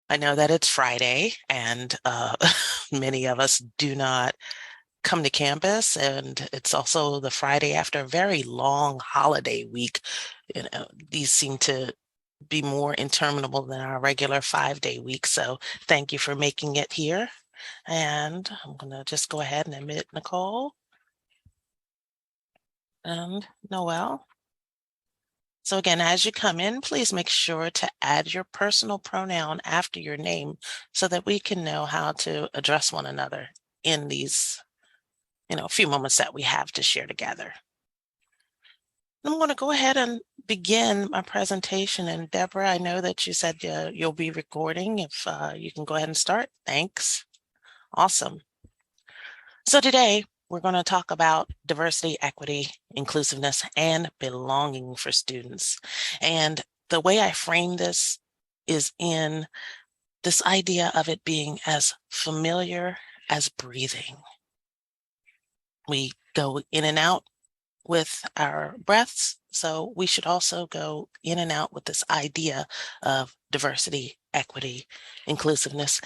I know that it's Friday and many of us do not come to campus, and it's also the Friday after a very long holiday week. These seem to be more interminable than our regular 5-day week. So thank you for making it here. And I'm going to just go ahead and admit Nicole and Noel. So again, as you come in, please make sure to add your personal pronoun after your name so that we can know how to address one another in these, few moments that we have to share together. I'm going to go ahead and begin my presentation. And Deborah, I know that you said you'll be recording. If you can go ahead and start. Thanks. Awesome. So today we're going to talk about diversity, equity, inclusiveness, and belonging for students. And the way I frame this is in this idea of it being as familiar as breathing. We go in and out with our breaths, so we should also go in and out with this idea of diversity, equity, inclusiveness,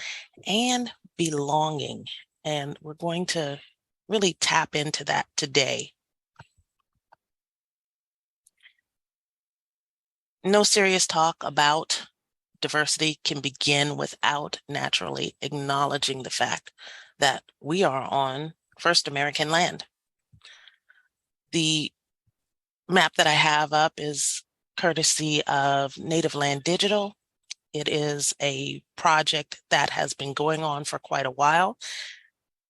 and belonging. And we're going to really tap into that today. No serious talk about diversity can begin without naturally acknowledging the fact that we are on first American land. The map that I have up is courtesy of Native Land Digital. It is a project that has been going on for quite a while.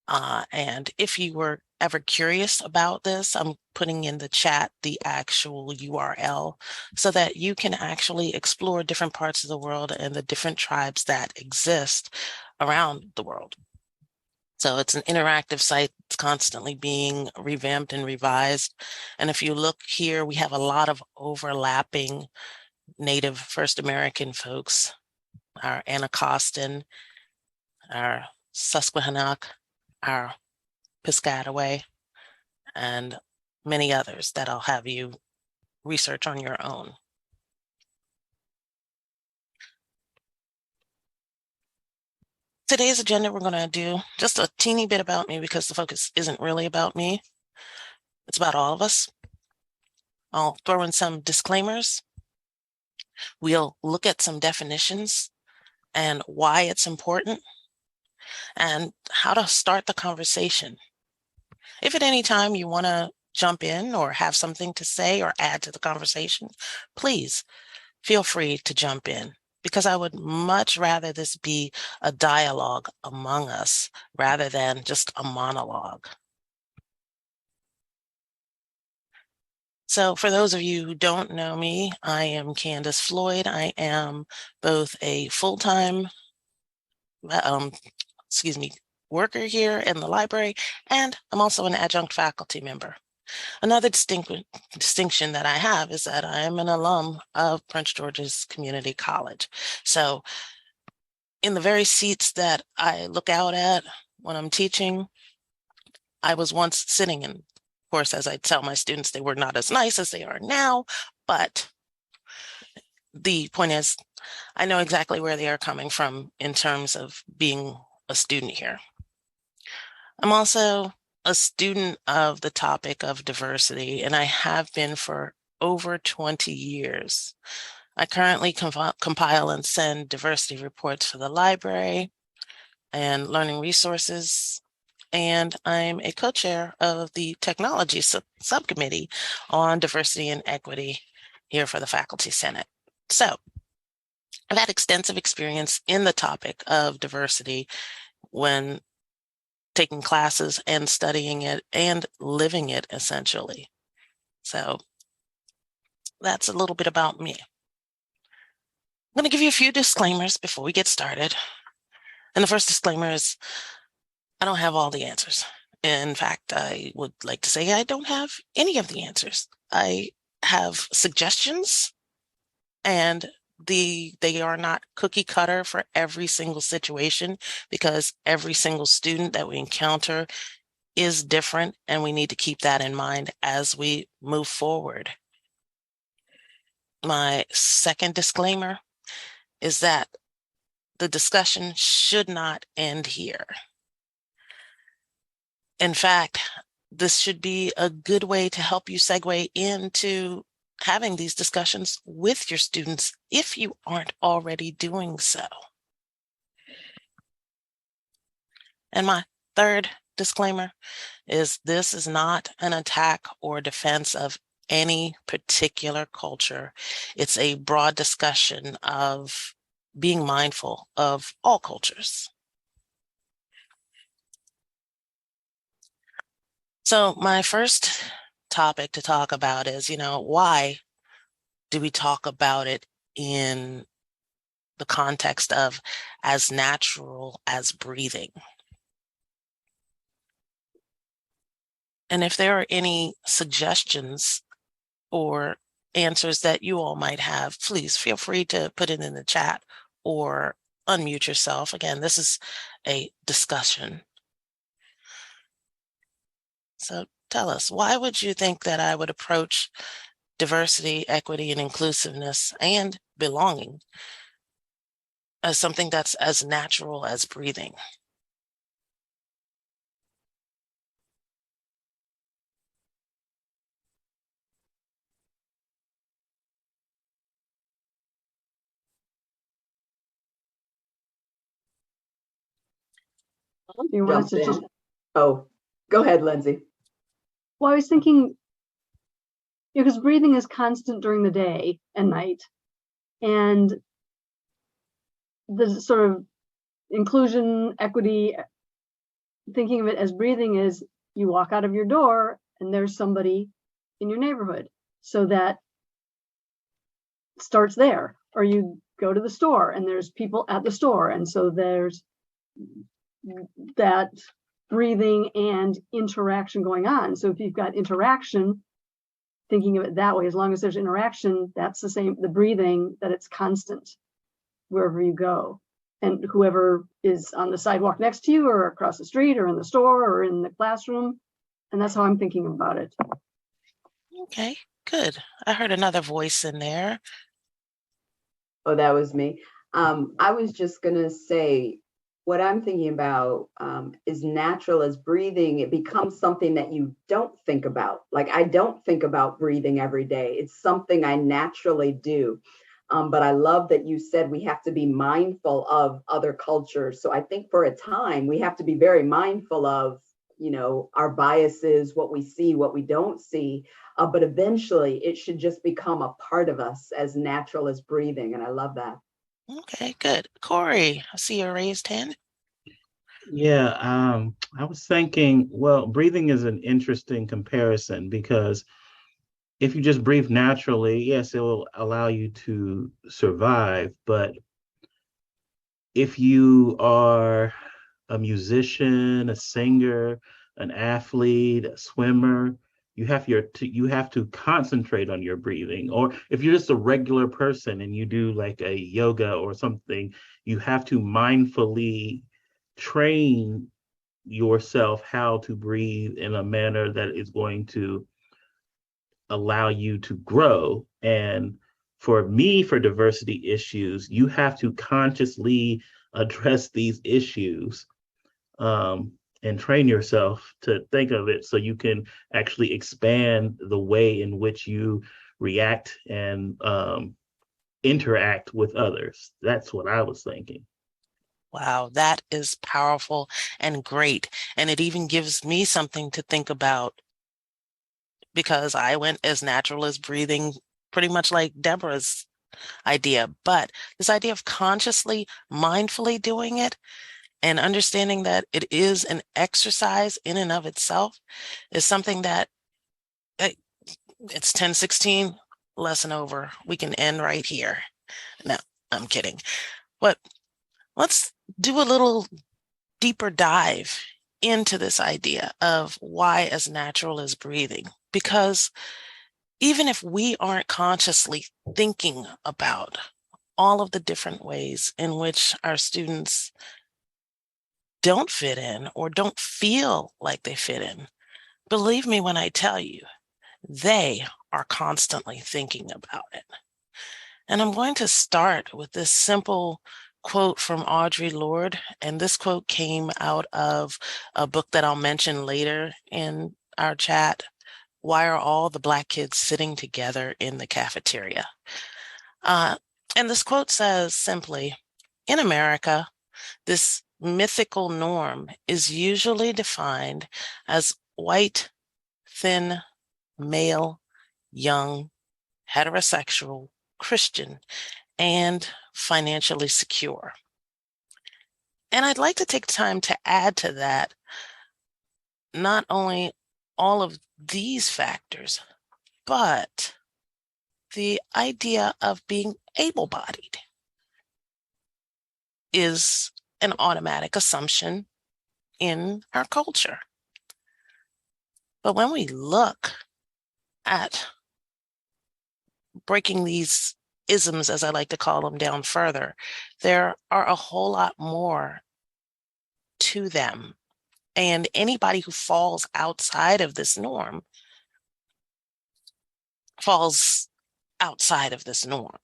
And if you were ever curious about this, I'm putting in the chat the actual URL so that you can actually explore different parts of the world and the different tribes that exist around the world. So it's an interactive site. It's constantly being revamped and revised. And if you look here, we have a lot of overlapping Native First American folks, our Anacostan, our Susquehannock, our Piscataway, and many others that I'll have you research on your own. Today's agenda, we're going to do just a teeny bit about me because the focus isn't really about me. It's about all of us. I'll throw in some disclaimers. We'll look at some definitions and why it's important and how to start the conversation. If at any time you want to jump in or have something to say or add to the conversation, please feel free to jump in, because I would much rather this be a dialogue among us rather than just a monologue. So for those of you who don't know me, I am Candace Floyd. I am both a full-time, um, worker here in the library, and I'm also an adjunct faculty member. Another distinction that I have is that I am an alum of Prince George's Community College. So in the very seats that I look out at when I'm teaching, I was once sitting in. Of course, as I tell my students, they were not as nice as they are now, but the point is, I know exactly where they are coming from in terms of being a student here. I'm also a student of the topic of diversity, and I have been for over 20 years. I currently compile and send diversity reports for the library and learning resources, and I'm a co-chair of the technology subcommittee on diversity and equity here for the Faculty Senate. So I've had extensive experience in the topic of diversity when taking classes and studying it and living it essentially. So that's a little bit about me. I'm going to give you a few disclaimers before we get started. And the first disclaimer is I don't have all the answers. In fact, I would like to say I don't have any of the answers. I have suggestions, and they are not cookie cutter for every single situation, because every single student that we encounter is different, and we need to keep that in mind as we move forward. My second disclaimer is that the discussion should not end here. In fact, this should be a good way to help you segue into having these discussions with your students if you aren't already doing so. And my third disclaimer is this is not an attack or defense of any particular culture. It's a broad discussion of being mindful of all cultures. So my first topic to talk about is, why do we talk about it in the context of as natural as breathing? And if there are any suggestions or answers that you all might have, please feel free to put it in the chat or unmute yourself. Again, this is a discussion. So tell us, why would you think that I would approach diversity, equity, and inclusiveness and belonging as something that's as natural as breathing? Do you want us to just... Oh, go ahead, Lindsay. Well, I was thinking, because breathing is constant during the day and night, and the sort of inclusion, equity, thinking of it as breathing is you walk out of your door and there's somebody in your neighborhood. So that starts there. Or you go to the store and there's people at the store. And so there's that breathing and interaction going on. So if you've got interaction, thinking of it that way, as long as there's interaction, that's the same, the breathing, that it's constant wherever you go. And whoever is on the sidewalk next to you or across the street or in the store or in the classroom. And that's how I'm thinking about it. Okay, good. I heard another voice in there. Oh, that was me. I was just going to say, what I'm thinking about is natural as breathing. It becomes something that you don't think about. Like, I don't think about breathing every day. It's something I naturally do. But I love that you said we have to be mindful of other cultures. So I think for a time, we have to be very mindful of, our biases, what we see, what we don't see. But eventually it should just become a part of us as natural as breathing. And I love that. Okay, good. Corey, I see your raised hand. Yeah, I was thinking, well, breathing is an interesting comparison because if you just breathe naturally, yes, it will allow you to survive. But if you are a musician, a singer, an athlete, a swimmer, you have to concentrate on your breathing. Or if you're just a regular person and you do like a yoga or something, you have to mindfully train yourself how to breathe in a manner that is going to allow you to grow. And for me, for diversity issues, you have to consciously address these issues, and train yourself to think of it so you can actually expand the way in which you react and interact with others. That's what I was thinking. Wow, that is powerful and great. And it even gives me something to think about because I went as natural as breathing, pretty much like Deborah's idea. But this idea of consciously, mindfully doing it and understanding that it is an exercise in and of itself is something that it's 10:16, lesson over. We can end right here. No, I'm kidding. But let's do a little deeper dive into this idea of why as natural as breathing. Because even if we aren't consciously thinking about all of the different ways in which our students don't fit in or don't feel like they fit in, believe me when I tell you, they are constantly thinking about it. And I'm going to start with this simple quote from Audre Lorde, and this quote came out of a book that I'll mention later in our chat. Why are all the Black kids sitting together in the cafeteria? And this quote says simply, in America, this mythical norm is usually defined as white, thin, male, young, heterosexual, Christian, and financially secure. And I'd like to take time to add to that not only all of these factors, but the idea of being able-bodied is an automatic assumption in our culture. But when we look at breaking these isms, as I like to call them, down further, there are a whole lot more to them. And anybody who falls outside of this norm falls outside of this norm.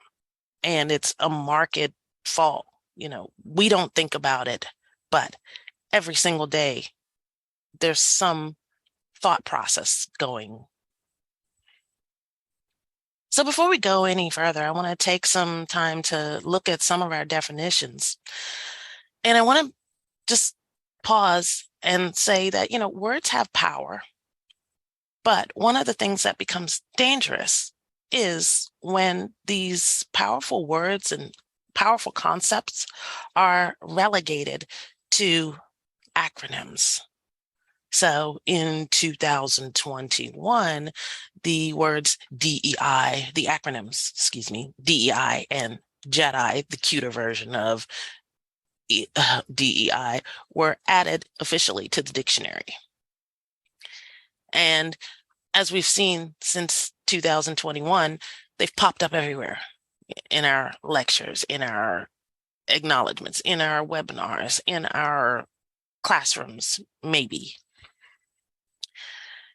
And it's a marked fall. We don't think about it, but every single day, there's some thought process going. So before we go any further, I want to take some time to look at some of our definitions. And I want to just pause and say that, words have power. But one of the things that becomes dangerous is when these powerful words and powerful concepts are relegated to acronyms. So in 2021, the words DEI, the acronyms, DEI and JEDI, the cuter version of DEI, were added officially to the dictionary. And as we've seen since 2021, they've popped up everywhere in our lectures, in our acknowledgements, in our webinars, in our classrooms, maybe.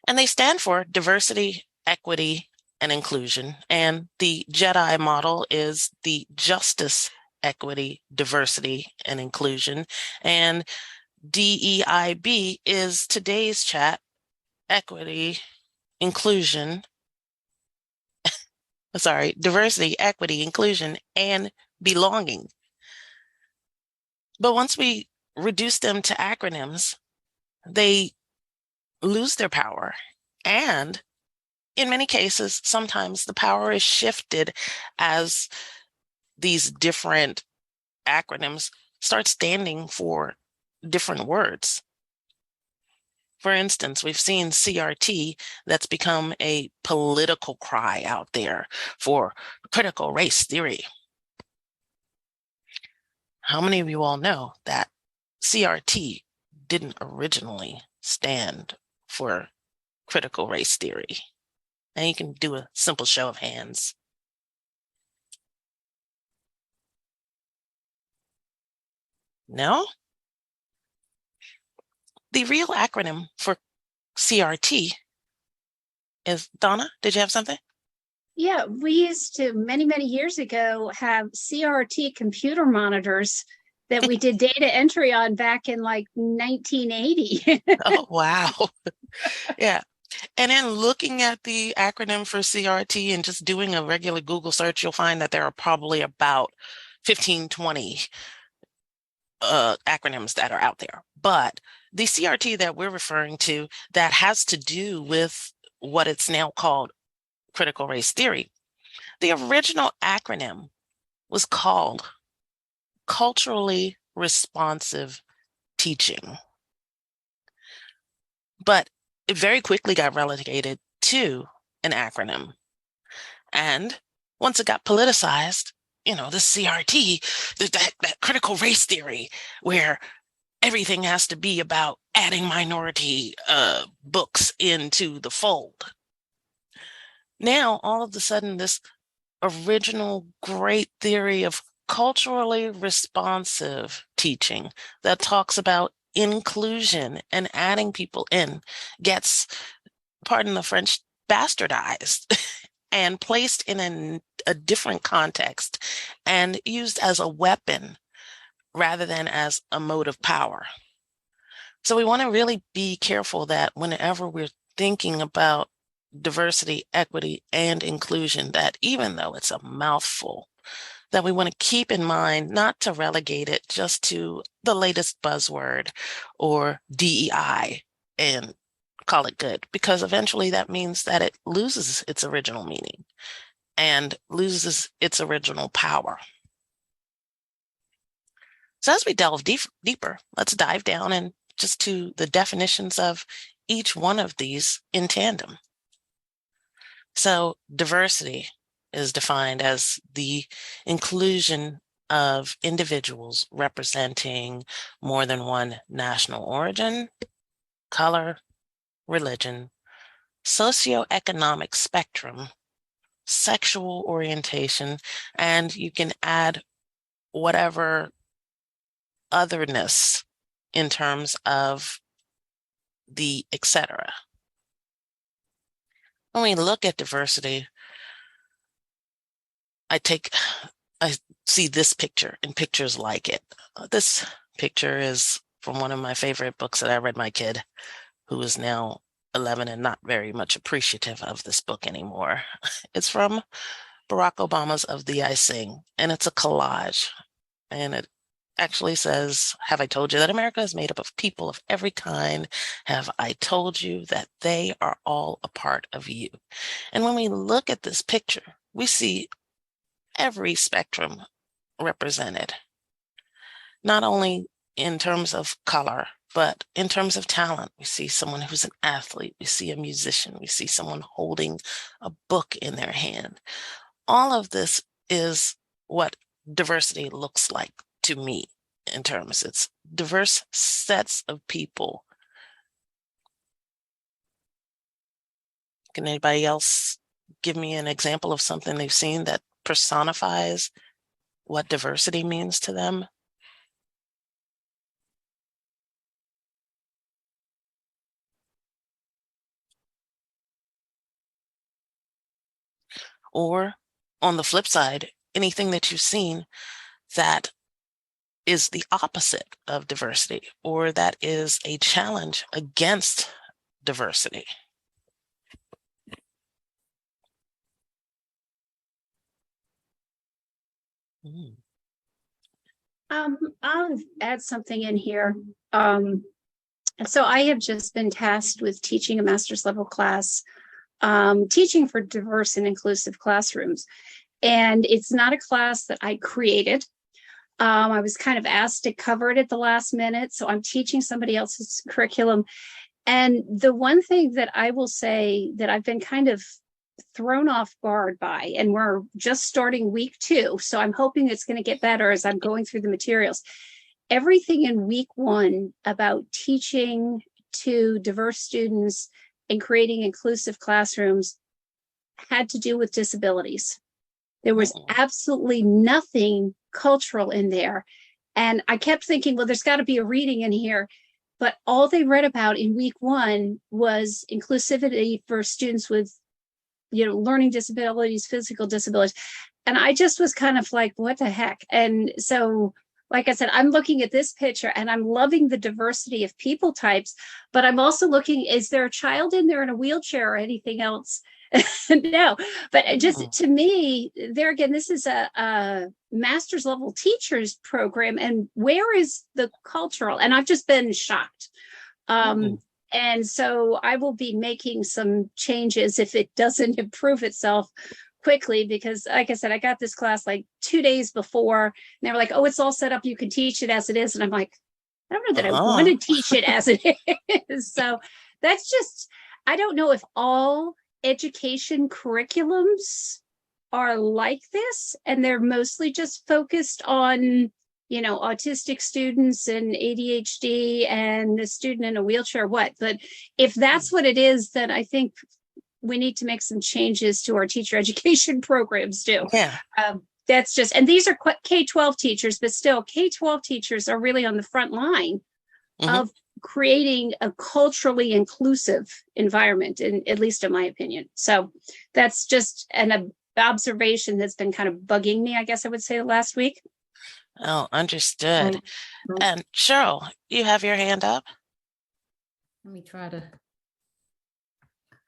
And they stand for diversity, equity, and inclusion. And the JEDI model is the justice, equity, diversity, and inclusion. And DEIB is today's chat, equity, inclusion, diversity, equity, inclusion, and belonging. But once we reduce them to acronyms, they lose their power. And in many cases, sometimes the power is shifted as these different acronyms start standing for different words. For instance, we've seen CRT that's become a political cry out there for critical race theory. How many of you all know that CRT didn't originally stand for critical race theory? And you can do a simple show of hands. No? The real acronym for CRT is, Donna, did you have something? Yeah, we used to, many, many years ago, have CRT computer monitors that we did data entry on back in like 1980. Oh, wow. Yeah. And in looking at the acronym for CRT and just doing a regular Google search, you'll find that there are probably about 15, 20 acronyms that are out there. But the CRT that we're referring to that has to do with what it's now called critical race theory, the original acronym was called culturally responsive teaching. But it very quickly got relegated to an acronym. And once it got politicized, the CRT, that critical race theory, where everything has to be about adding minority books into the fold. Now, all of a sudden, this original great theory of culturally responsive teaching that talks about inclusion and adding people in gets, pardon the French, bastardized and placed in a different context and used as a weapon rather than as a mode of power. So we want to really be careful that whenever we're thinking about diversity, equity, and inclusion, that even though it's a mouthful, that we want to keep in mind not to relegate it just to the latest buzzword or DEI and call it good, because eventually that means that it loses its original meaning and loses its original power. So as we delve deeper, let's dive down and just to the definitions of each one of these in tandem. So diversity is defined as the inclusion of individuals representing more than one national origin, color, religion, socioeconomic spectrum, sexual orientation, and you can add whatever otherness in terms of the etc. When we look at diversity, I see this picture and pictures like it. This picture is from one of my favorite books that I read my kid, who is now 11 and not very much appreciative of this book anymore. It's from Barack Obama's Of Thee I Sing, and it's a collage. And it actually says, have I told you that America is made up of people of every kind? Have I told you that they are all a part of you? And when we look at this picture, we see every spectrum represented, not only in terms of color, but in terms of talent. We see someone who's an athlete, we see a musician, we see someone holding a book in their hand. All of this is what diversity looks like to me in terms, it's diverse sets of people. Can anybody else give me an example of something they've seen that personifies what diversity means to them? Or on the flip side, anything that you've seen that is the opposite of diversity or that is a challenge against diversity. I'll add something in here. So I have just been tasked with teaching a master's level class, teaching for diverse and inclusive classrooms. And it's not a class that I created. I was kind of asked to cover it at the last minute. So I'm teaching somebody else's curriculum. And the one thing that I will say that I've been kind of thrown off guard by, and we're just starting week 2, so I'm hoping it's going to get better as I'm going through the materials. Everything in week 1 about teaching to diverse students and creating inclusive classrooms had to do with disabilities. There was absolutely nothing cultural in there. And I kept thinking, well, there's got to be a reading in here. But all they read about in week 1 was inclusivity for students with, learning disabilities, physical disabilities. And I just was kind of like, what the heck? And so, like I said, I'm looking at this picture and I'm loving the diversity of people types, but I'm also looking, is there a child in there in a wheelchair or anything else? No, but just to me, there again, this is a master's level teachers program. And where is the cultural? And I've just been shocked. And so I will be making some changes if it doesn't improve itself quickly, because like I said, I got this class like 2 days before and they were like, oh, it's all set up. You can teach it as it is. And I'm like, I don't know that I want to teach it as it is. So that's just, I don't know if all education curriculums are like this and they're mostly just focused on autistic students and ADHD and a student in a wheelchair, but if that's what it is, then I think we need to make some changes to our teacher education programs too. Yeah. That's just, and these are K-12 teachers, but still K-12 teachers are really on the front line of creating a culturally inclusive environment, at least in my opinion. So that's just an observation that's been kind of bugging me, I guess I would say, last week. Oh, understood. Right. Right. And Cheryl, you have your hand up. Let me try to.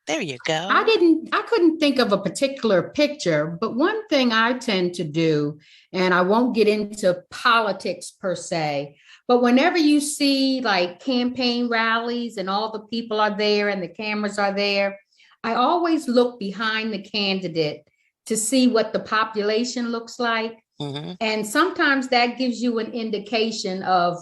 There you go. I couldn't think of a particular picture, but one thing I tend to do, and I won't get into politics per se, but whenever you see like campaign rallies and all the people are there and the cameras are there, I always look behind the candidate to see what the population looks like. Hmm. And sometimes that gives you an indication of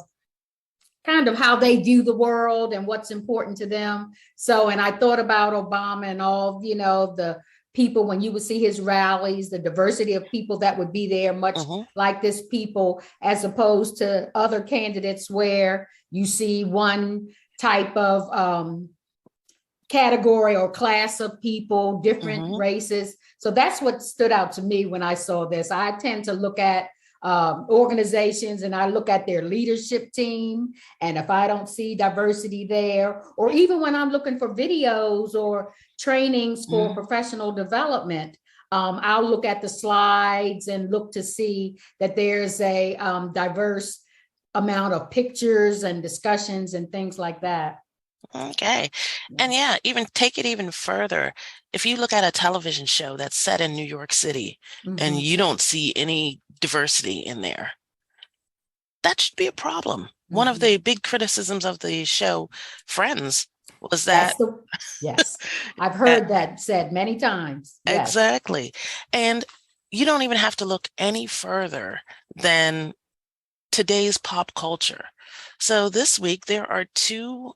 kind of how they view the world and what's important to them. So, and I thought about Obama and all, the people, when you would see his rallies, the diversity of people that would be there, much Hmm. like this people, as opposed to other candidates where you see one type of category or class of people, different Hmm. races. So that's what stood out to me when I saw this. I tend to look at organizations and I look at their leadership team. And if I don't see diversity there, or even when I'm looking for videos or trainings for professional development, I'll look at the slides and look to see that there's a diverse amount of pictures and discussions and things like that. Okay. And yeah, even take it even further. If you look at a television show that's set in New York City and Mhm. you don't see any diversity in there, that should be a problem. One of Mhm. the big criticisms of the show Friends was That's that yes, I've uh, heard that said many times. Yes. exactly. And you don't even have to look any further than today's pop culture. So this week there were two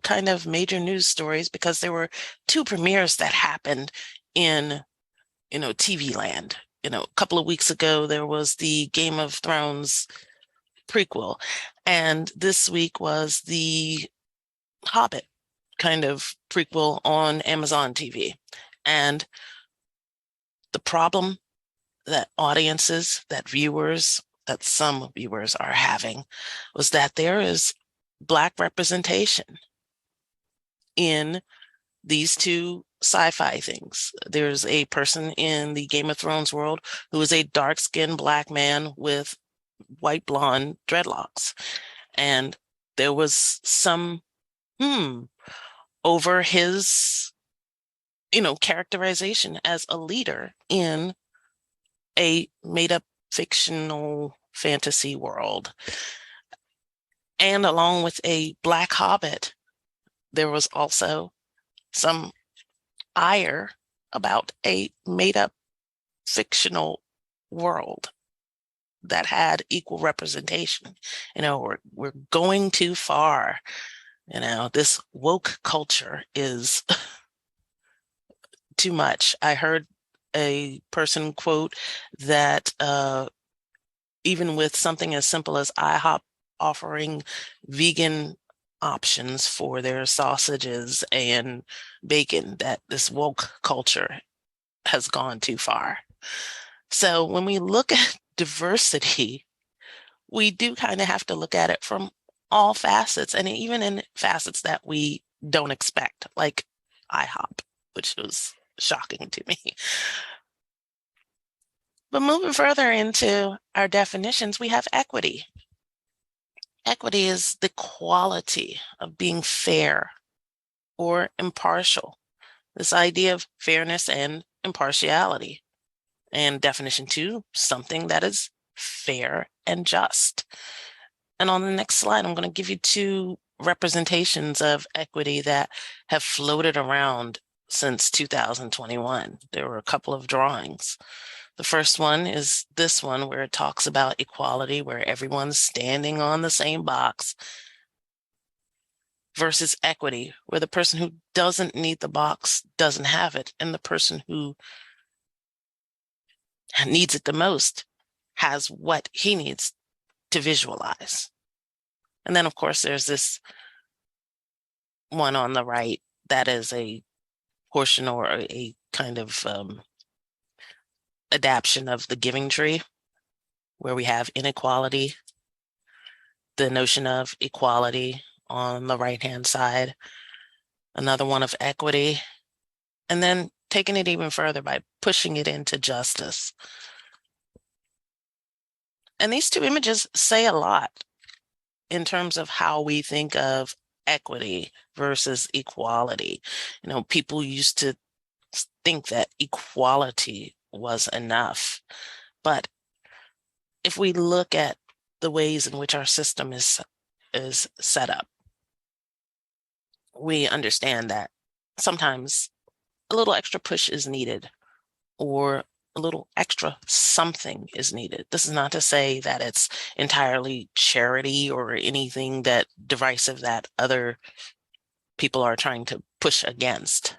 kind of major news stories because there were two premieres that happened in, TV land. A couple of weeks ago there was the Game of Thrones prequel, and this week was the Hobbit kind of prequel on Amazon TV. And the problem that some viewers are having was that there is Black representation in these two sci-fi things. There's a person in the Game of Thrones world who is a dark-skinned Black man with white blonde dreadlocks. And there was some over his, characterization as a leader in a made-up fictional fantasy world. And along with a Black Hobbit, there was also some ire about a made-up fictional world that had equal representation. We're going too far. This woke culture is too much. I heard a person quote that even with something as simple as IHOP offering vegan options for their sausages and bacon, that this woke culture has gone too far. So when we look at diversity, we do kind of have to look at it from all facets, and even in facets that we don't expect, like IHOP, which was shocking to me. But moving further into our definitions, we have equity. Equity is the quality of being fair or impartial. This idea of fairness and impartiality. And definition 2, something that is fair and just. And on the next slide, I'm going to give you two representations of equity that have floated around since 2021. There were a couple of drawings. The first one is this one where it talks about equality, where everyone's standing on the same box, versus equity, where the person who doesn't need the box doesn't have it, and the person who needs it the most has what he needs to visualize. And then, of course, there's this one on the right that is a portion or a kind of adaptation of the giving tree, where we have inequality, the notion of equality on the right-hand side, another one of equity, and then taking it even further by pushing it into justice. And these two images say a lot in terms of how we think of equity versus equality. You know, people used to think that equality was enough. But if we look at the ways in which our system is set up, we understand that sometimes a little extra push is needed, or a little extra something is needed. This is not to say that it's entirely charity or anything that divisive that other people are trying to push against.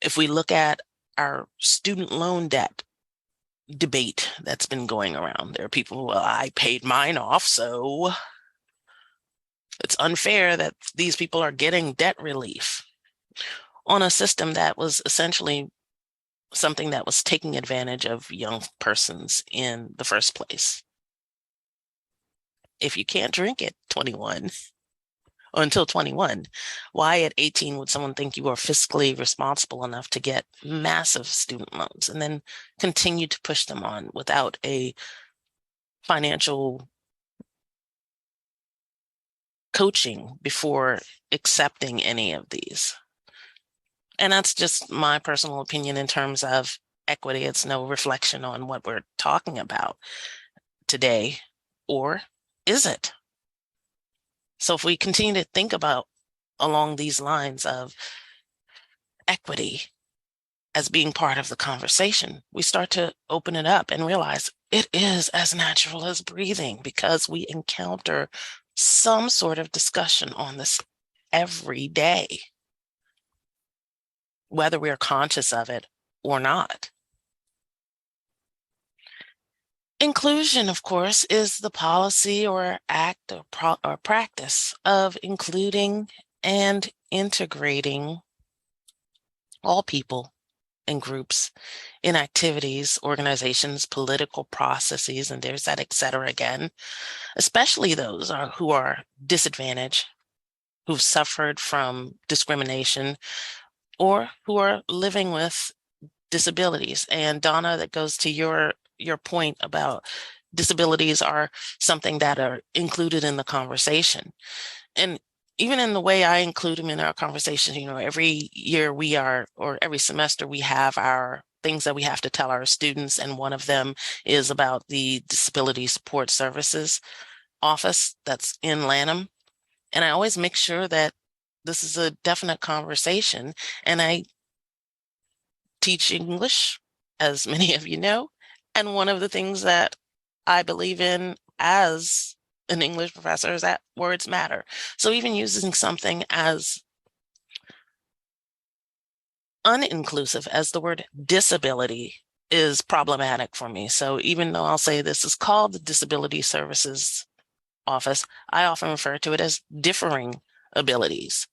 If we look at our student loan debt debate that's been going around, there are people, well, I paid mine off, so it's unfair that these people are getting debt relief on a system that was essentially something that was taking advantage of young persons in the first place. If you can't drink at 21 or until 21, why at 18 would someone think you are fiscally responsible enough to get massive student loans and then continue to push them on without a financial coaching before accepting any of these? And that's just my personal opinion in terms of equity. It's no reflection on what we're talking about today, or is it? So if we continue to think about along these lines of equity as being part of the conversation, we start to open it up and realize it is as natural as breathing, because we encounter some sort of discussion on this every day, whether we are conscious of it or not. Inclusion, of course, is the policy or act or practice of including and integrating all people and groups in activities, organizations, political processes, and there's that et cetera again, especially those who are disadvantaged, who've suffered from discrimination, or who are living with disabilities. And Donna, that goes to your point about disabilities are something that are included in the conversation. And even in the way I include them in our conversation, you know, every year or every semester we have our things that we have to tell our students. And one of them is about the Disability Support Services office that's in Lanham. And I always make sure that this is a definite conversation. And I teach English, as many of you know. And one of the things that I believe in as an English professor is that words matter. So even using something as uninclusive as the word disability is problematic for me. So even though I'll say this is called the Disability Services Office, I often refer to it as differing abilities,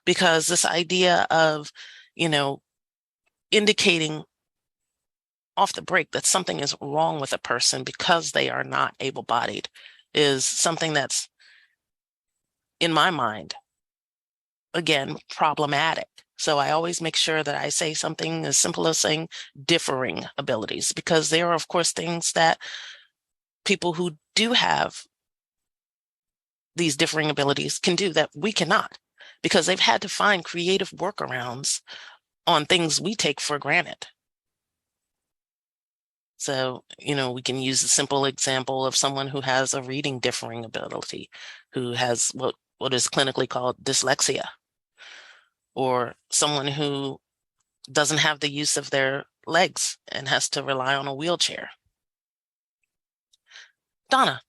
because this idea of, you know, indicating off the break that something is wrong with a person because they are not able-bodied is something that's, in my mind, again, problematic. So I always make sure that I say something as simple as saying differing abilities, because there are, of course, things that people who do have these differing abilities can do that we cannot, because they've had to find creative workarounds on things we take for granted. So, you know, we can use a simple example of someone who has a reading differing ability, who has what is clinically called dyslexia, or someone who doesn't have the use of their legs and has to rely on a wheelchair. Donna.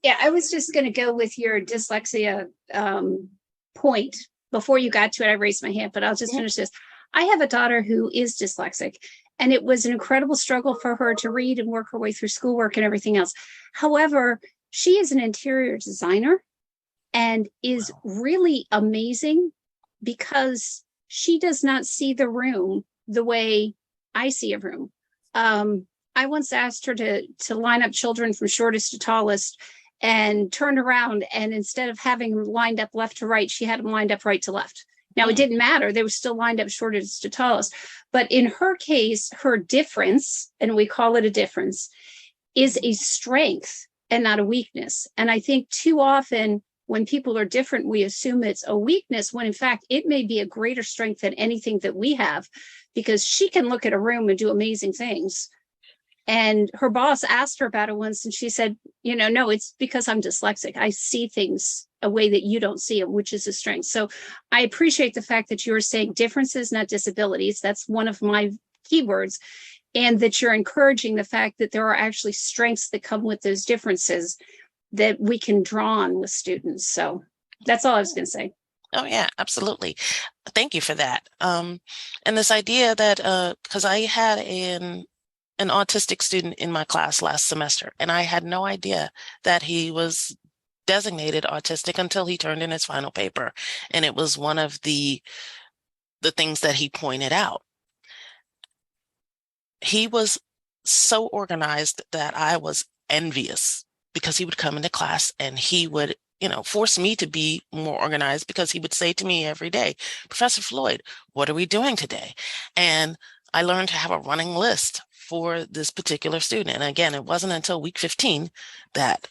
Yeah, I was just going to go with your dyslexia point. Before you got to it, I raised my hand, but I'll just finish this. I have a daughter who is dyslexic, and it was an incredible struggle for her to read and work her way through schoolwork and everything else. However, she is an interior designer and is really amazing, because she does not see the room the way I see a room. I once asked her to line up children from shortest to tallest and turned around, and instead of having them lined up left to right, she had them lined up right to left. Now, it didn't matter. They were still lined up shortest to tallest. But in her case, her difference, and we call it a difference, is a strength and not a weakness. And I think too often when people are different, we assume it's a weakness when in fact it may be a greater strength than anything that we have, because she can look at a room and do amazing things. And her boss asked her about it once, and she said, no, it's because I'm dyslexic. I see things a way that you don't see it, which is a strength. So I appreciate the fact that you're saying differences, not disabilities. That's one of my keywords. And that you're encouraging the fact that there are actually strengths that come with those differences that we can draw on with students. So that's all I was going to say. Oh yeah, absolutely. Thank you for that. And this idea that, because I had an autistic student in my class last semester, and I had no idea that he was designated autistic until he turned in his final paper. And it was one of the things that he pointed out. He was so organized that I was envious, because he would come into class and he would, force me to be more organized, because he would say to me every day, Professor Floyd, what are we doing today? And I learned to have a running list for this particular student. And again, it wasn't until week 15 that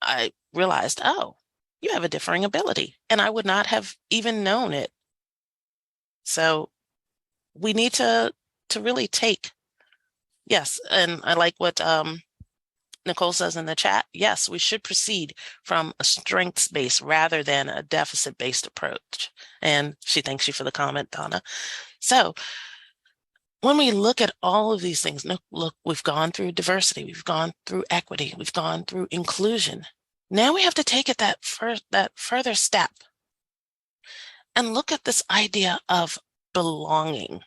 I realized, oh, you have a differing ability. And I would not have even known it. So we need to really take, yes, and I like what Nicole says in the chat. Yes, we should proceed from a strengths-based rather than a deficit-based approach. And she thanks you for the comment, Donna. So when we look at all of these things, look, we've gone through diversity, we've gone through equity, we've gone through inclusion. Now we have to take it that further step and look at this idea of belonging.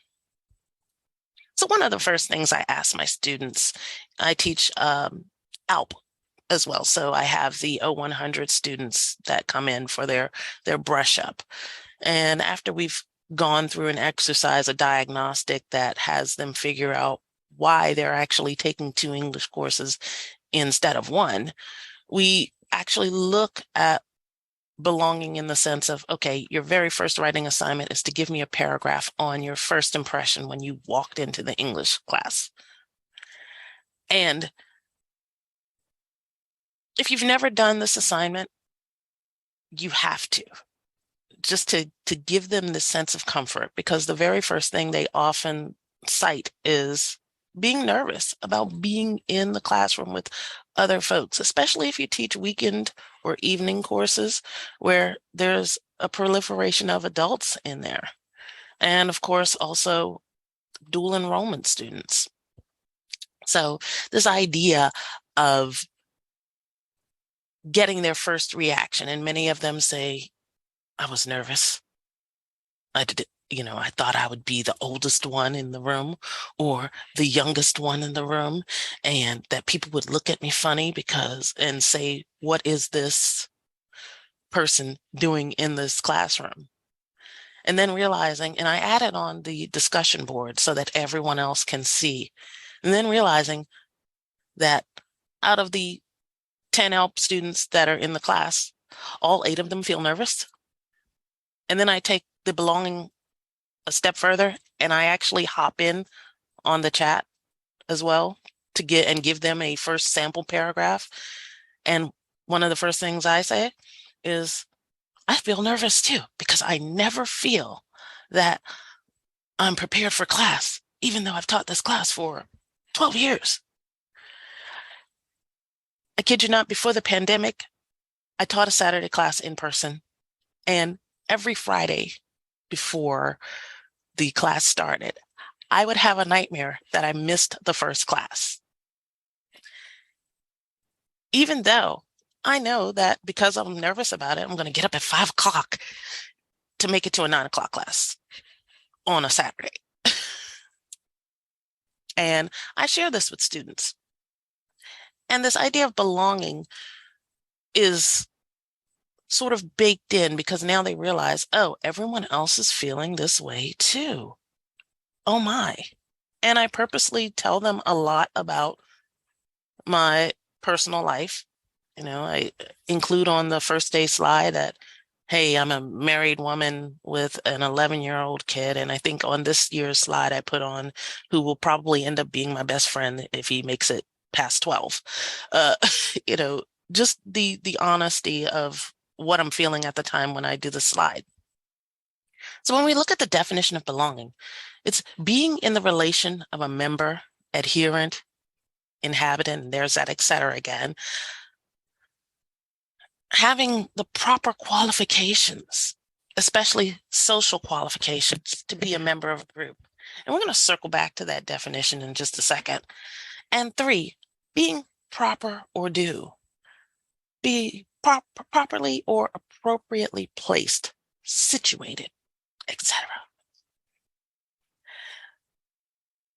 So one of the first things I ask my students, I teach ALP as well. So I have the 0100 students that come in for their brush up. And after we've gone through an exercise, a diagnostic that has them figure out why they're actually taking 2 English courses instead of 1, we actually look at belonging in the sense of, okay, your very first writing assignment is to give me a paragraph on your first impression when you walked into the English class. And if you've never done this assignment, you have to, just to give them this sense of comfort, because the very first thing they often cite is being nervous about being in the classroom with other folks, especially if you teach weekend or evening courses where there's a proliferation of adults in there. And of course, also dual enrollment students. So this idea of getting their first reaction, and many of them say, I was nervous. I thought I would be the oldest one in the room or the youngest one in the room, and that people would look at me funny and say, what is this person doing in this classroom? And then realizing, and I added on the discussion board so that everyone else can see, and then realizing that out of the 10 ALP students that are in the class, all 8 of them feel nervous. And then I take the belonging a step further, and I actually hop in on the chat as well to give them a first sample paragraph. And one of the first things I say is, I feel nervous too, because I never feel that I'm prepared for class, even though I've taught this class for 12 years. I kid you not, before the pandemic, I taught a Saturday class in person, and every Friday before the class started, I would have a nightmare that I missed the first class. Even though I know that because I'm nervous about it, I'm going to get up at 5 o'clock to make it to a 9 o'clock class on a Saturday. And I share this with students. And this idea of belonging is sort of baked in, because now they realize, oh, everyone else is feeling this way too. Oh my. And I purposely tell them a lot about my personal life. I include on the first day slide that hey, I'm a married woman with an 11-year-old kid. And I think on this year's slide, I put on who will probably end up being my best friend if he makes it past 12. Uh, you know, just the honesty of what I'm feeling at the time when I do the slide. So when we look at the definition of belonging, it's being in the relation of a member, adherent, inhabitant, and there's that et cetera again, having the proper qualifications, especially social qualifications, to be a member of a group. And we're going to circle back to that definition in just a second. And 3, being proper or due, be properly or appropriately placed, situated, etc.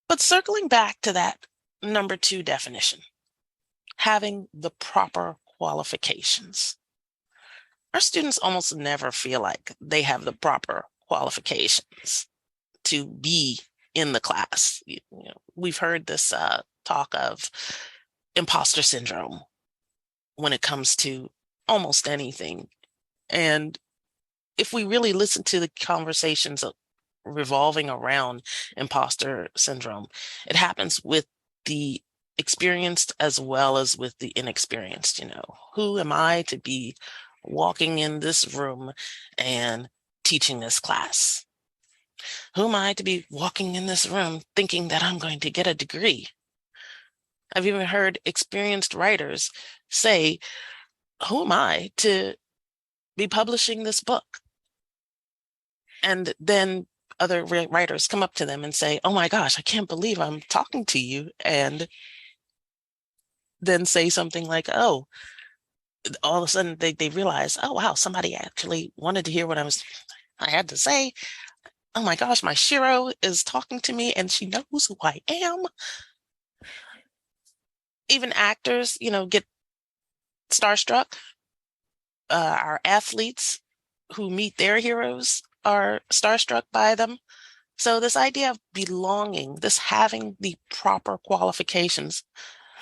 But circling back to that number 2 definition, having the proper qualifications. Our students almost never feel like they have the proper qualifications to be in the class. We've heard this talk of imposter syndrome when it comes to almost anything. And if we really listen to the conversations revolving around imposter syndrome, it happens with the experienced as well as with the inexperienced. Who am I to be walking in this room and teaching this class? Who am I to be walking in this room thinking that I'm going to get a degree? I've even heard experienced writers say, who am I to be publishing this book? And then other writers come up to them and say, oh my gosh, I can't believe I'm talking to you. And then say something like, oh, all of a sudden they realize, oh, wow, somebody actually wanted to hear what I had to say. Oh my gosh, my Shiro is talking to me and she knows who I am. Even actors, get starstruck. Our athletes who meet their heroes are starstruck by them. So this idea of belonging, this having the proper qualifications,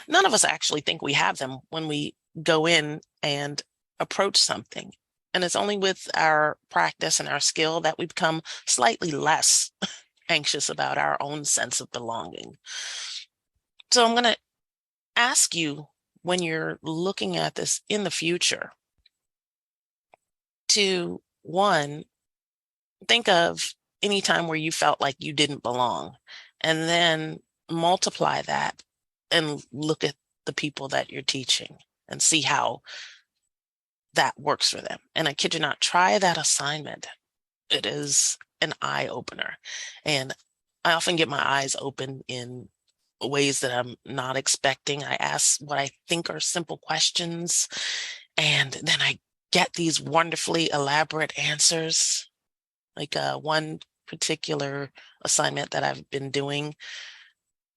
none of us actually think we have them when we go in and approach something. And it's only with our practice and our skill that we become slightly less anxious about our own sense of belonging. So I'm going to ask you, when you're looking at this in the future, to, one, think of any time where you felt like you didn't belong, and then multiply that and look at the people that you're teaching and see how that works for them. And I kid you not, try that assignment. It is an eye opener. And I often get my eyes open in ways that I'm not expecting. I ask what I think are simple questions, and then I get these wonderfully elaborate answers. Like one particular assignment that I've been doing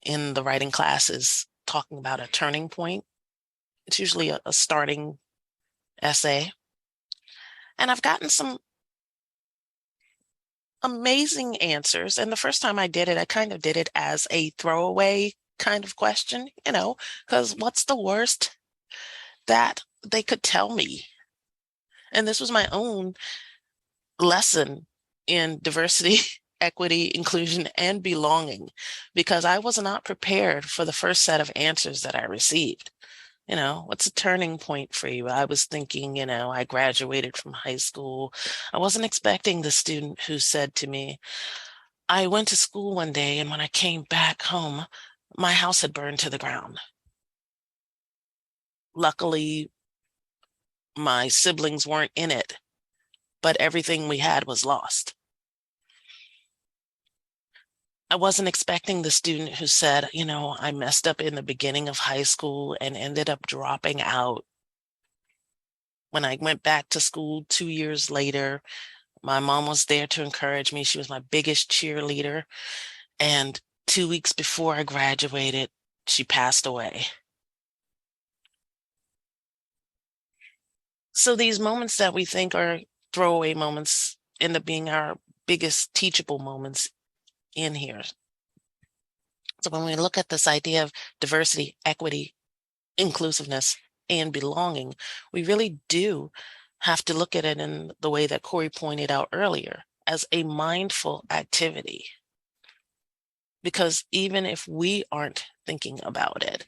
in the writing class is talking about a turning point. It's usually a starting essay. And I've gotten some amazing answers. And the first time I did it, I kind of did it as a throwaway kind of question, because what's the worst that they could tell me? And this was my own lesson in diversity, equity, inclusion, and belonging, because I was not prepared for the first set of answers that I received. What's a turning point for you? I was thinking, I graduated from high school. I wasn't expecting the student who said to me, I went to school one day and when I came back home, my house had burned to the ground. Luckily, my siblings weren't in it, but everything we had was lost. I wasn't expecting the student who said, I messed up in the beginning of high school and ended up dropping out. When I went back to school 2 years later, my mom was there to encourage me. She was my biggest cheerleader. And 2 weeks before I graduated, she passed away. So these moments that we think are throwaway moments end up being our biggest teachable moments in here. So when we look at this idea of diversity, equity, inclusiveness, and belonging, we really do have to look at it in the way that Corey pointed out earlier, as a mindful activity. Because even if we aren't thinking about it,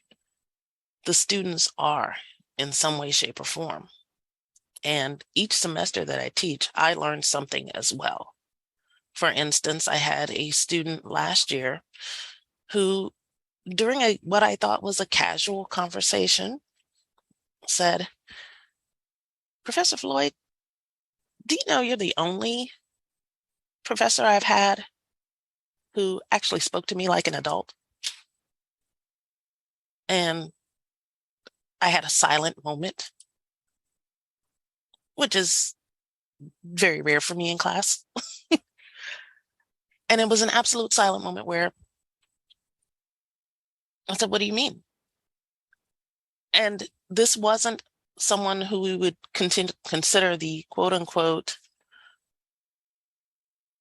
the students are in some way, shape, or form. And each semester that I teach, I learn something as well. For instance, I had a student last year who, during what I thought was a casual conversation, said, "Professor Floyd, do you know you're the only professor I've had who actually spoke to me like an adult?" And I had a silent moment, which is very rare for me in class. And it was an absolute silent moment where I said, "What do you mean?" And this wasn't someone who we would consider the quote unquote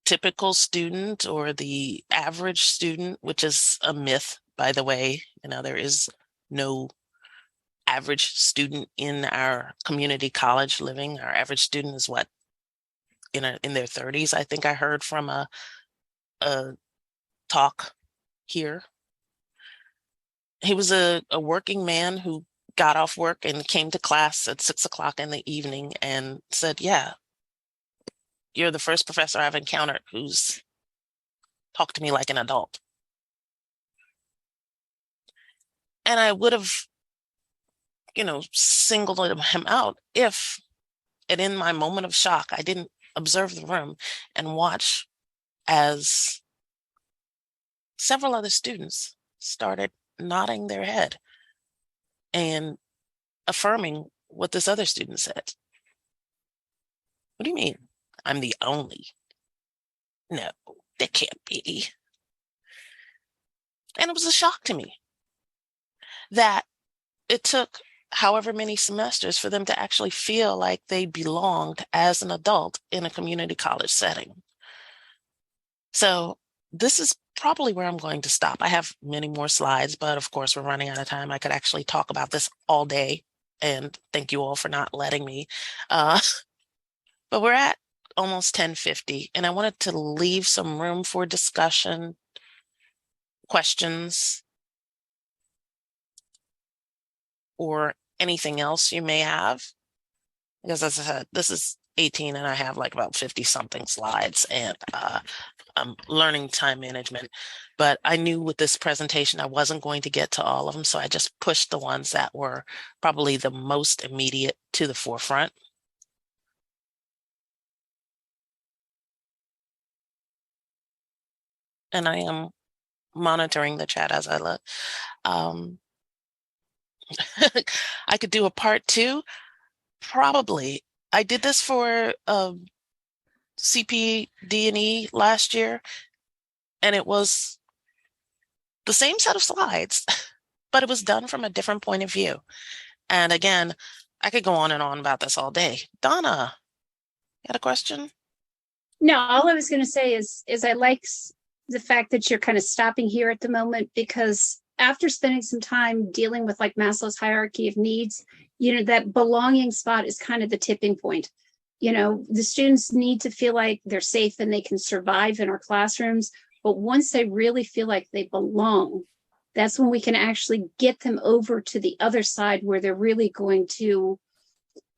typical student or the average student, which is a myth, by the way. There is no average student in our community college living. Our average student is what, in their 30s. I think I heard from a talk here. He was a working man who got off work and came to class at 6 o'clock in the evening and said, "Yeah, you're the first professor I've encountered who's talked to me like an adult." And I would have, singled him out if, and in my moment of shock, I didn't observe the room and watch as several other students started nodding their head and affirming what this other student said. "What do you mean? I'm the only? No, there can't be." And it was a shock to me that it took however many semesters for them to actually feel like they belonged as an adult in a community college setting. So this is probably where I'm going to stop. I have many more slides, but of course we're running out of time. I could actually talk about this all day, and thank you all for not letting me. But we're at almost 10:50, and I wanted to leave some room for discussion, questions, or anything else you may have. Because as I said, this is 18 and I have like about 50 something slides, and I'm learning time management. But I knew with this presentation, I wasn't going to get to all of them. So I just pushed the ones that were probably the most immediate to the forefront. And I am monitoring the chat as I look. I could do a part 2. Probably. I did this for CPD&E last year, and it was the same set of slides, but it was done from a different point of view. And again, I could go on and on about this all day. Donna, you had a question? No, all I was going to say is I like the fact that you're kind of stopping here at the moment, because after spending some time dealing with like Maslow's hierarchy of needs, that belonging spot is kind of the tipping point. The students need to feel like they're safe and they can survive in our classrooms. But once they really feel like they belong, that's when we can actually get them over to the other side where they're really going to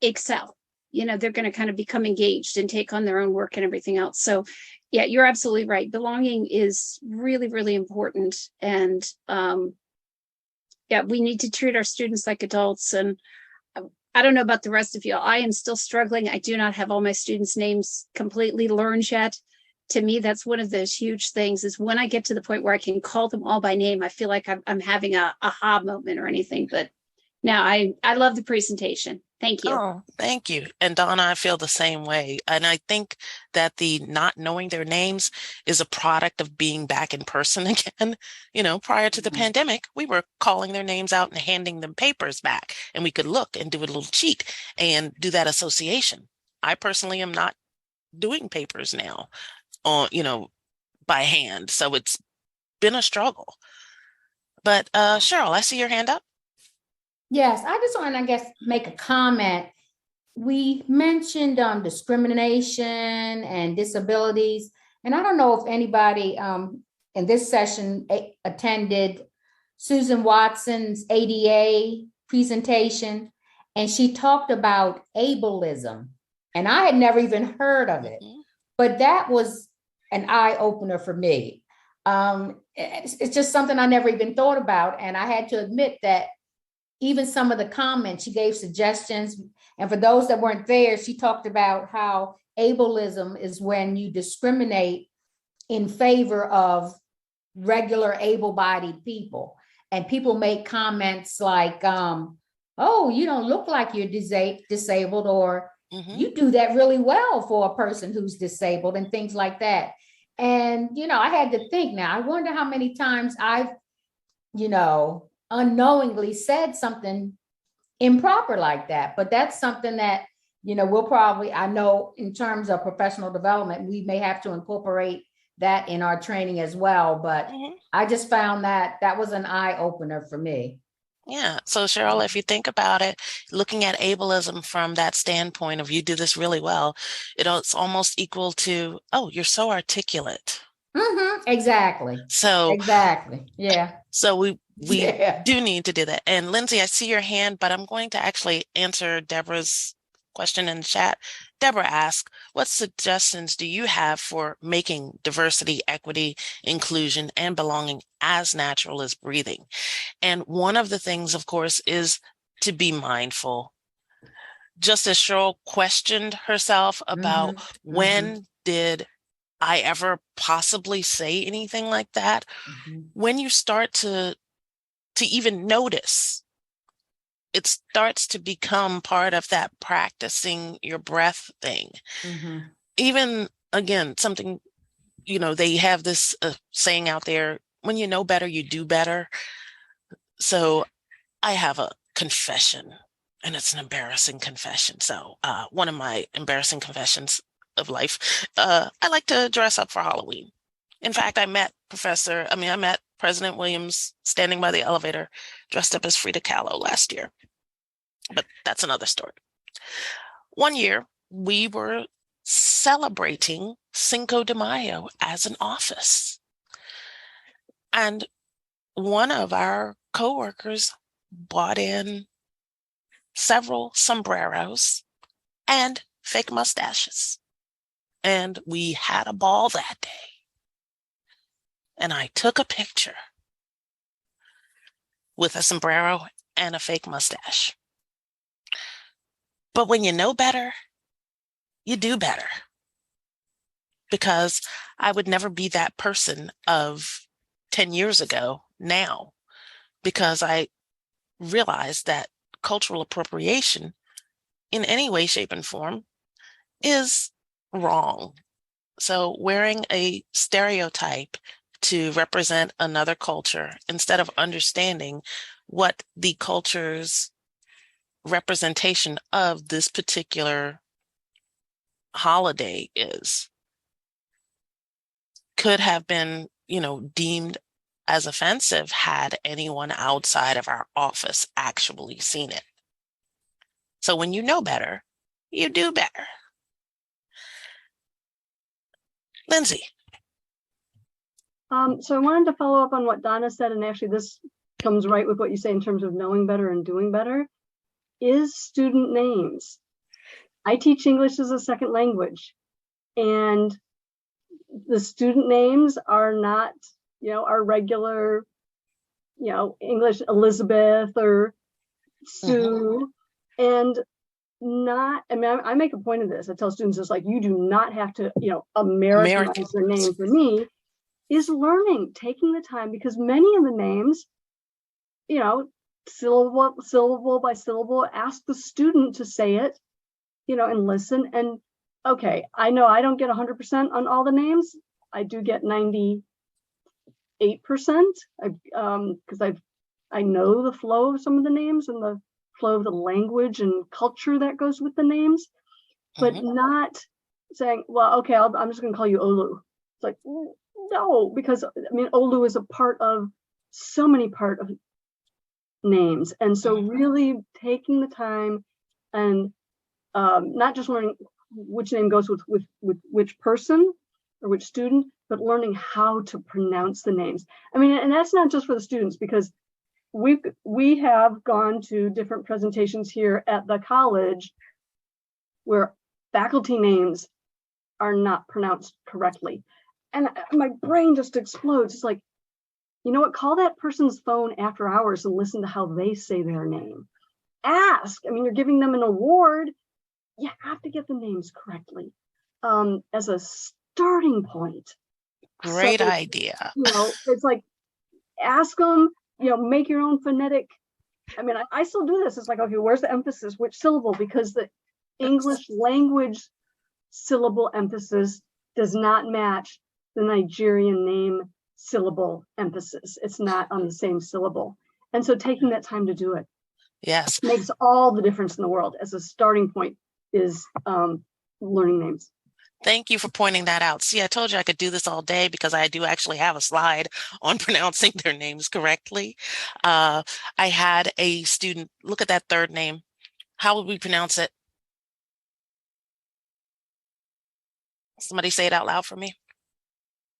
excel. They're going to kind of become engaged and take on their own work and everything else. So yeah, you're absolutely right. Belonging is really, really important. And yeah, we need to treat our students like adults. And I don't know about the rest of you. I am still struggling. I do not have all my students' names completely learned yet. To me, that's one of those huge things, is when I get to the point where I can call them all by name, I feel like I'm having a aha moment or anything. But now I love the presentation. Thank you. Oh, thank you. And Donna, I feel the same way. And I think that the not knowing their names is a product of being back in person again. Prior to the pandemic, we were calling their names out and handing them papers back, and we could look and do a little cheat and do that association. I personally am not doing papers now on, by hand. So it's been a struggle. But Cheryl, I see your hand up. Yes, I just want to, I guess, make a comment. we mentioned discrimination and disabilities. And I don't know if anybody in this session attended Susan Watson's ADA presentation, and she talked about ableism. And I had never even heard of it, but that was an eye opener for me. It's just something I never even thought about. And I had to admit that even some of the comments, she gave suggestions. And for those that weren't there, she talked about how ableism is when you discriminate in favor of regular able-bodied people. And people make comments like, oh, you don't look like you're disabled, or you do that really well for a person who's disabled, and things like that. And, I had to think, now, I wonder how many times I've, unknowingly said something improper like that. But that's something that, we'll probably, I know in terms of professional development, we may have to incorporate that in our training as well. But I just found that was an eye opener for me. Yeah. So Cheryl, if you think about it, looking at ableism from that standpoint of you do this really well, it's almost equal to, oh, you're so articulate. Exactly. So exactly. Yeah. So we do need to do that. And Lindsay, I see your hand, but I'm going to actually answer Deborah's question in the chat. Deborah asked, what suggestions do you have for making diversity, equity, inclusion, and belonging as natural as breathing? And one of the things, of course, is to be mindful. Just as Cheryl questioned herself about when did I ever possibly say anything like that? When you start to even notice, it starts to become part of that practicing your breath thing. Even, again, something, they have this saying out there, when you know better, you do better. So I have a confession, and it's an embarrassing confession. So one of my embarrassing confessions of life, I like to dress up for Halloween. In fact, I met President Williams standing by the elevator dressed up as Frida Kahlo last year. But that's another story. One year, we were celebrating Cinco de Mayo as an office. And one of our coworkers bought in several sombreros and fake mustaches. And we had a ball that day. And I took a picture with a sombrero and a fake mustache. But when you know better, you do better. Because I would never be that person of 10 years ago now, because I realized that cultural appropriation in any way, shape, and form is wrong. So wearing a stereotype to represent another culture instead of understanding what the culture's representation of this particular holiday is could have been, deemed as offensive had anyone outside of our office actually seen it. So when you know better, you do better. Lindsay. So I wanted to follow up on what Donna said, and actually this comes right with what you say in terms of knowing better and doing better, is student names. I teach English as a second language, and the student names are not, our regular, English Elizabeth or Sue, and I make a point of this. I tell students, it's like, you do not have to, Americanize their name. For me, is learning, taking the time, because many of the names, syllable by syllable, ask the student to say it, and listen. And okay, I know I don't get 100% on all the names. I do get 98%, because I know the flow of some of the names and the flow of the language and culture that goes with the names, but not saying, well, okay, I'm just going to call you Olu. It's like, no, because Olu is a part of so many part of names. And so really taking the time and not just learning which name goes with which person or which student, but learning how to pronounce the names. I mean, and that's not just for the students, because we have gone to different presentations here at the college where faculty names are not pronounced correctly. And my brain just explodes. It's like, you know what, call that person's phone after hours and listen to how they say their name. Ask, I mean, you're giving them an award. You have to get the names correctly as a starting point. Great So, idea. you know, it's like, ask them, you know, make your own phonetic. I mean, I still do this. It's like, okay, where's the emphasis? Which syllable? Because the English language syllable emphasis does not match the Nigerian name syllable emphasis. It's not on the same syllable. And so taking that time to do it Yes. makes all the difference in the world. As a starting point is learning names. Thank you for pointing that out. See, I told you I could do this all day because I do actually have a slide on pronouncing their names correctly. I had a student look at that third name. How would we pronounce it? Somebody say it out loud for me.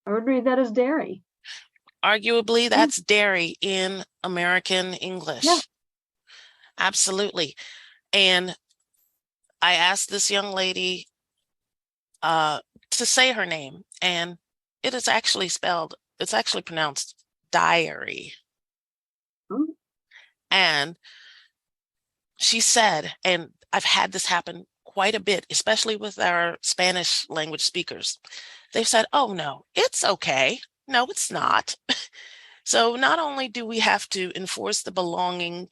I would read that as dairy. Arguably, that's dairy in American English. Yeah. Absolutely. And I asked this young lady to say her name, and it is actually spelled, it's actually pronounced diary. Hmm. And she said, and I've had this happen quite a bit, especially with our Spanish language speakers. They've said, oh, no, it's okay. No, it's not. So not only do we have to enforce the belonging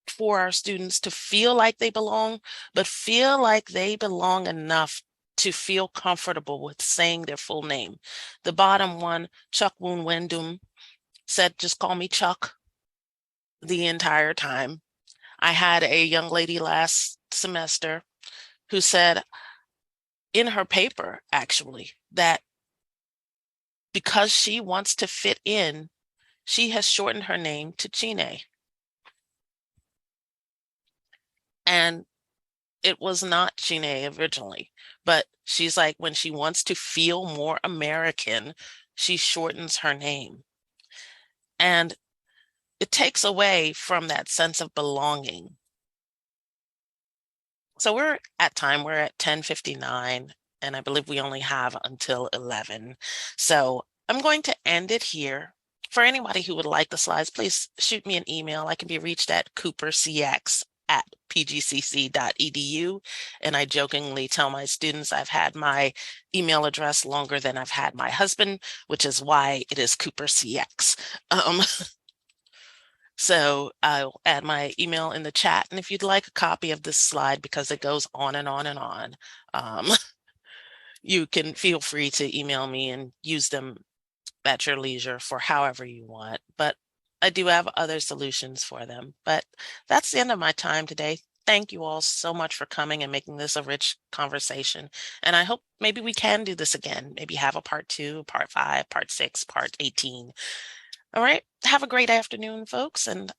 for our students to feel like they belong, but feel like they belong enough to feel comfortable with saying their full name. The bottom one, Chuck Woon Wendum, said, just call me Chuck the entire time. I had a young lady last semester who said in her paper, actually, that because she wants to fit in, she has shortened her name to Chine. And it was not Chine originally, but she's like, when she wants to feel more American, she shortens her name. And it takes away from that sense of belonging. So we're at 10:59, and I believe we only have until 11. So I'm going to end it here. For anybody who would like the slides, please shoot me an email. I can be reached at coopercx@pgcc.edu. And I jokingly tell my students I've had my email address longer than I've had my husband, which is why it is coopercx. So I'll add my email in the chat. And if you'd like a copy of this slide, because it goes on and on and on, you can feel free to email me and use them at your leisure for however you want. But I do have other solutions for them. But that's the end of my time today. Thank you all so much for coming and making this a rich conversation. And I hope maybe we can do this again. Maybe have a part 2, part 5, part 6, part 18. All right. Have a great afternoon, folks. And